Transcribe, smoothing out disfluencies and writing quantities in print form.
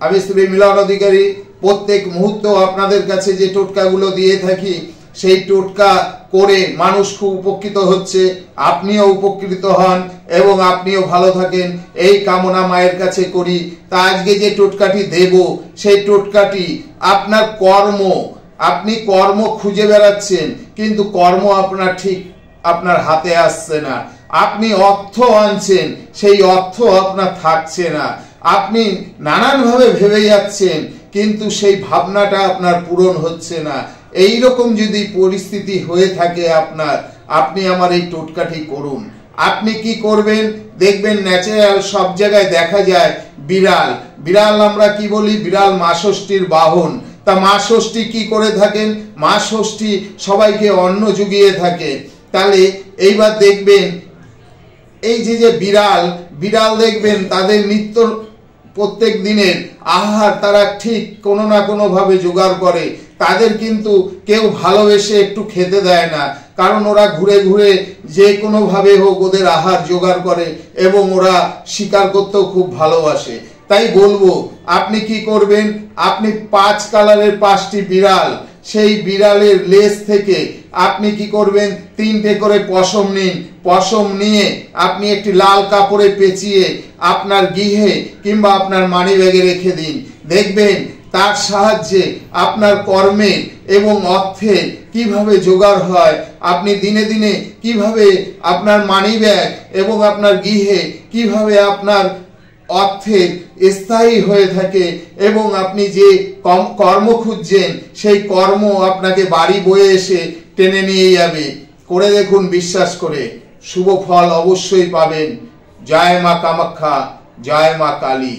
আমি শ্রী মিলন অধিকারী প্রত্যেক মুহূর্ত আপনাদের কাছে যে টোটকাগুলো দিয়ে থাকি সেই টোটকা করে মানুষ খুব উপকৃত হচ্ছে, আপনিও উপকৃত হন এবং আপনিও ভালো থাকেন এই কামনা মায়ের কাছে করি। তা আজকে যে টোটকাটি দেব সেই টোটকাটি আপনার কর্ম, আপনি কর্ম খুঁজে বেড়াচ্ছেন কিন্তু কর্ম আপনার ঠিক আপনার হাতে আসছে না, আপনি অর্থ আনছেন সেই অর্থ আপনার থাকছে না, আপনি নানানভাবে ভেবে যাচ্ছেন কিন্তু সেই ভাবনাটা আপনার পূরণ হচ্ছে না। এই রকম যদি পরিস্থিতি হয়ে থাকে আপনার, আপনি আমার এই টোটকাটি করুন। আপনি কি করবেন দেখবেন, ন্যাচারাল সব জায়গায় দেখা যায় বিড়াল, বিড়াল আমরা কি বলি, বিড়াল মা ষষ্ঠীর বাহন। তা মা ষষ্ঠী কি করে থাকেন, মা ষষ্ঠী সবাইকে অন্ন জুগিয়ে থাকে। তাহলে এইবার দেখবেন এই যে বিড়াল, বিড়াল দেখবেন তাদের নিত্য প্রত্যেক দিনের আহার তারা ঠিক কোনো না কোনো ভাবে জোগাড় করে। তাদের কিন্তু কেউ ভালোবেসে একটু খেতে দেয় না, কারণ ওরা ঘুরে ঘুরে যে কোনো ভাবে হোক ওদের আহার জোগাড় করে এবং ওরা শিকার করতেও খুব ভালোবাসে। তাই বলবো আপনি কি করবেন, আপনি 5 কালারের 5টি বিড়াল, সেই বিড়ালের লেজ থেকে আপনি কি করবেন 3টে করে পশম নিন, পশম নিয়ে আপনি একটি লাল কাপড়ে পেঁচিয়ে আপনার গৃহে কিংবা আপনার মানি ব্যাগে রেখে দিন। দেখবেন তার সাহায্যে আপনার কর্মে এবং অর্থে কিভাবে জোগাড় হয়, আপনি দিনে দিনে কিভাবে আপনার মানি ব্যাগ এবং আপনার গৃহে কিভাবে আপনার অর্থের স্থায়ী হয়ে থাকে এবং আপনি যে কর্ম খুঁজছেন সেই কর্ম আপনাকে বাড়ি বয়ে এসে টেনে নিয়ে যাবে। করে দেখুন, বিশ্বাস করে শুভ ফল অবশ্যই পাবেন। জয় মা কামাখ্যা, জয় মা কালী।